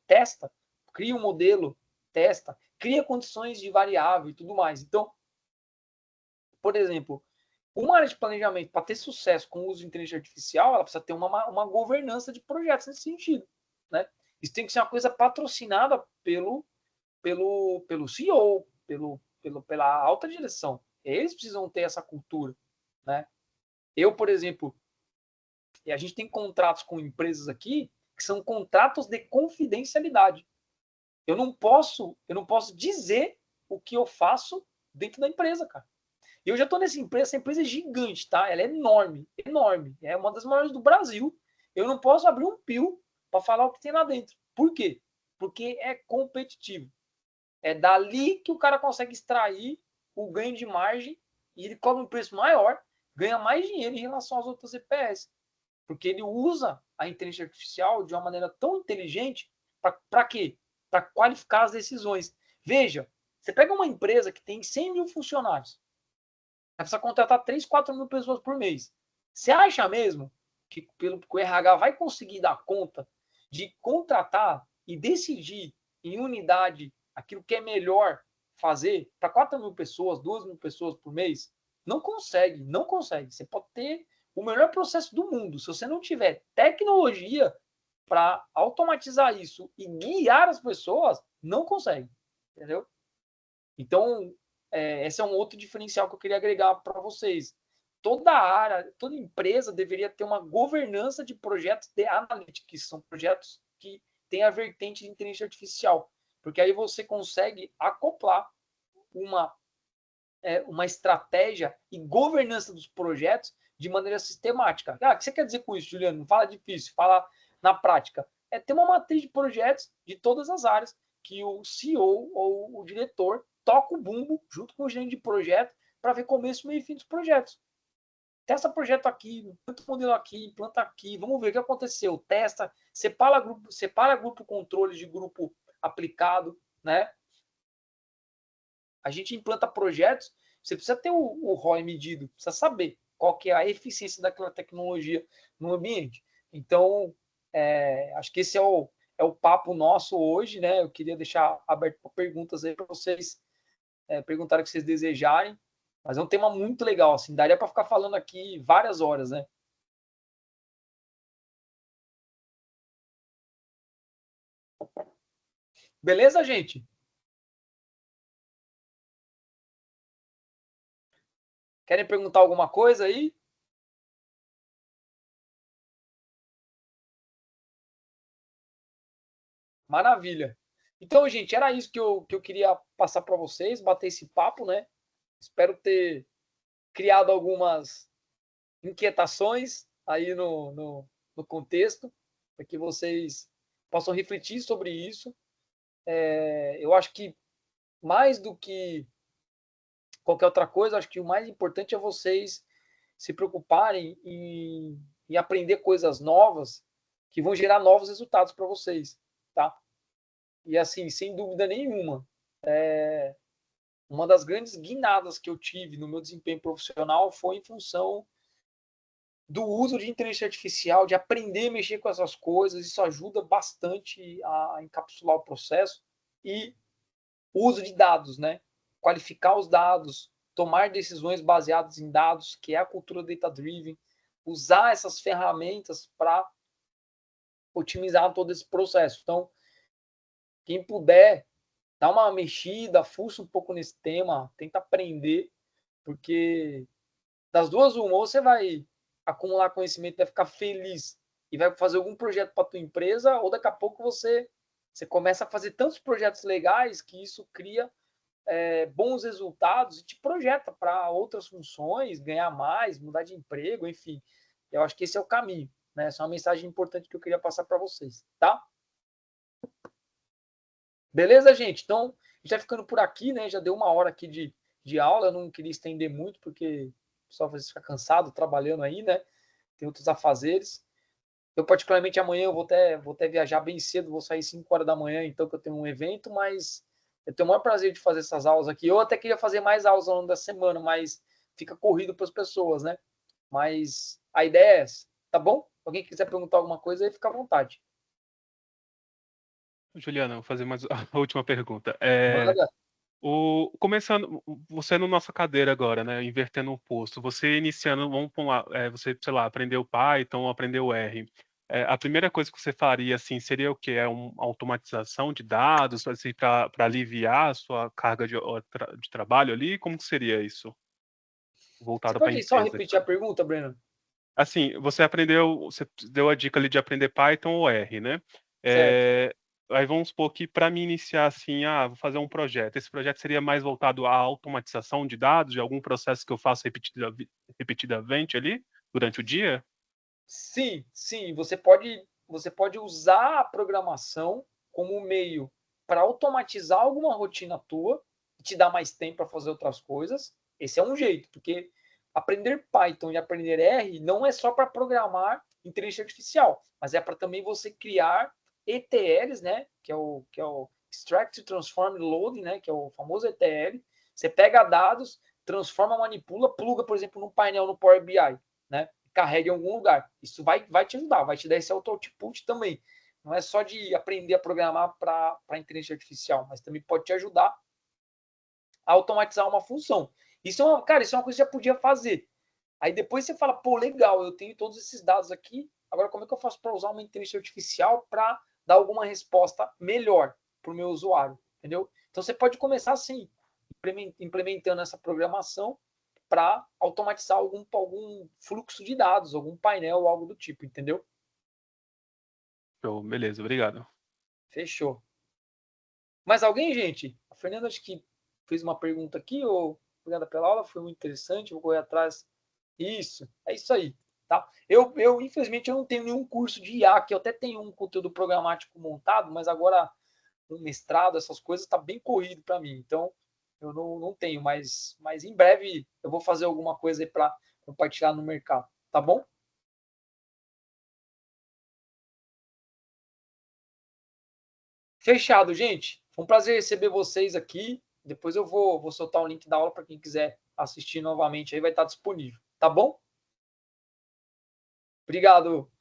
Testa, cria um modelo, testa, cria condições de variável e tudo mais. Então, por exemplo, uma área de planejamento, para ter sucesso com o uso de inteligência artificial, ela precisa ter uma governança de projetos nesse sentido, né? Isso tem que ser uma coisa patrocinada pelo CEO, pela alta direção. Eles precisam ter essa cultura, né? Eu, por exemplo, a gente tem contratos com empresas aqui que são contratos de confidencialidade. Eu não posso dizer o que eu faço dentro da empresa, cara. E eu já estou nessa empresa, essa empresa é gigante, tá? Ela é enorme, enorme. É uma das maiores do Brasil. Eu não posso abrir um pio para falar o que tem lá dentro. Por quê? Porque é competitivo. É dali que o cara consegue extrair o ganho de margem e ele cobra um preço maior, ganha mais dinheiro em relação às outras EPS. Porque ele usa a inteligência artificial de uma maneira tão inteligente para quê? Para qualificar as decisões. Veja, você pega uma empresa que tem 100 mil funcionários, ela precisa contratar 3, 4 mil pessoas por mês. Você acha mesmo que o RH vai conseguir dar conta de contratar e decidir em unidade aquilo que é melhor fazer para 4 mil pessoas, 2 mil pessoas por mês? Não consegue, não consegue. Você pode ter o melhor processo do mundo. Se você não tiver tecnologia para automatizar isso e guiar as pessoas, não consegue. Entendeu? Então, esse é um outro diferencial que eu queria agregar para vocês. Toda área, toda empresa deveria ter uma governança de projetos de analytics, que são projetos que tem a vertente de inteligência artificial, porque aí você consegue acoplar uma estratégia e governança dos projetos de maneira sistemática. O que você quer dizer com isso, Juliano? Não fala difícil, fala na prática. É ter uma matriz de projetos de todas as áreas que o CEO ou o diretor toca o bumbo junto com o gerente de projeto para ver começo, meio e fim dos projetos. Testa projeto aqui, implanta modelo aqui, implanta aqui, vamos ver o que aconteceu. Testa, separa grupo controle de grupo aplicado, né? A gente implanta projetos, você precisa ter o ROI medido, precisa saber qual que é a eficiência daquela tecnologia no ambiente. Então, acho que esse é o papo nosso hoje, né? Eu queria deixar aberto para perguntas aí para vocês perguntarem o que vocês desejarem, mas é um tema muito legal, assim, daria para ficar falando aqui várias horas, né? Beleza, gente? Querem perguntar alguma coisa aí? Maravilha. Então, gente, era isso que eu queria passar para vocês, bater esse papo, né? Espero ter criado algumas inquietações aí no contexto, para que vocês possam refletir sobre isso. Eu acho que mais do que qualquer outra coisa, acho que o mais importante é vocês se preocuparem em aprender coisas novas que vão gerar novos resultados para vocês, tá? E assim, sem dúvida nenhuma, uma das grandes guinadas que eu tive no meu desempenho profissional foi em função do uso de inteligência artificial, de aprender a mexer com essas coisas. Isso ajuda bastante a encapsular o processo. E o uso de dados, né? Qualificar os dados, tomar decisões baseadas em dados, que é a cultura data-driven, usar essas ferramentas para otimizar todo esse processo. Então, quem puder, dá uma mexida, fuça um pouco nesse tema, tenta aprender, porque das duas, uma, ou você vai acumular conhecimento, vai ficar feliz e vai fazer algum projeto para tua empresa, ou daqui a pouco você começa a fazer tantos projetos legais que isso cria bons resultados e te projeta para outras funções, ganhar mais, mudar de emprego, enfim. Eu acho que esse é o caminho, né? Essa é uma mensagem importante que eu queria passar para vocês, tá? Beleza, gente? Então, a gente vai ficando por aqui, né? Já deu uma hora aqui de aula, eu não queria estender muito, porque o pessoal vai ficar cansado trabalhando aí, né? Tem outros afazeres. Eu, particularmente, amanhã eu vou até viajar bem cedo, vou sair 5 horas da manhã, então que eu tenho um evento, mas eu tenho o maior prazer de fazer essas aulas aqui. Eu até queria fazer mais aulas ao longo da semana, mas fica corrido para as pessoas, né? Mas a ideia é essa, tá bom? Alguém quiser perguntar alguma coisa aí, fica à vontade. Juliana, vou fazer mais a última pergunta. Manda. Começando, você no nossa cadeira agora, né, invertendo o posto, você iniciando, vamos por lá, você, sei lá, aprendeu Python, aprendeu R. A primeira coisa que você faria, assim, seria o quê? Uma automatização de dados, assim, para aliviar a sua carga de trabalho ali? Como que seria isso? Você Voltado para a pode só empresa, repetir a claro. pergunta, Breno? Assim, você deu a dica ali de aprender Python ou R, né? Certo. Aí vamos supor que para me iniciar assim, vou fazer um projeto. Esse projeto seria mais voltado à automatização de dados, de algum processo que eu faço repetidamente ali durante o dia? Sim, sim, você pode usar a programação como meio para automatizar alguma rotina tua e te dar mais tempo para fazer outras coisas. Esse é um jeito, porque aprender Python e aprender R não é só para programar inteligência artificial, mas é para também você criar ETLs, né, que é o Extract, Transform, Load, né, que é o famoso ETL. Você pega dados, transforma, manipula, pluga, por exemplo, num painel no Power BI, né? Carregue em algum lugar. Isso vai te ajudar, vai te dar esse auto-output também. Não é só de aprender a programar para inteligência artificial, mas também pode te ajudar a automatizar uma função. Isso é cara, isso é uma coisa que você já podia fazer. Aí depois você fala, pô, legal, eu tenho todos esses dados aqui, agora como é que eu faço para usar uma inteligência artificial para dar alguma resposta melhor para o meu usuário, entendeu? Então você pode começar assim, implementando essa programação para automatizar algum fluxo de dados, algum painel, algo do tipo, entendeu? Show, beleza, obrigado. Fechou. Mais alguém, gente? A Fernanda acho que fez uma pergunta aqui, ou obrigada pela aula, foi muito interessante, vou correr atrás. Isso, é isso aí. Tá? Eu infelizmente, eu não tenho nenhum curso de IA, que eu até tenho um conteúdo programático montado, mas agora um mestrado, essas coisas, está bem corrido para mim. Então, eu não tenho, mas em breve eu vou fazer alguma coisa aí para compartilhar no mercado. Tá bom? Fechado, gente. Foi um prazer receber vocês aqui. Depois eu vou soltar o link da aula para quem quiser assistir novamente. Aí vai estar disponível. Tá bom? Obrigado,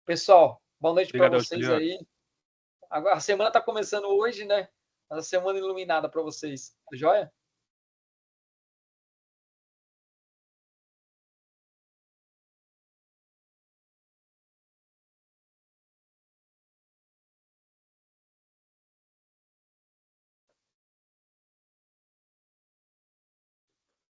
pessoal. Boa noite para Obrigadão, vocês Juliano. aí. A semana está começando hoje, né? A semana iluminada para vocês. Tá joia?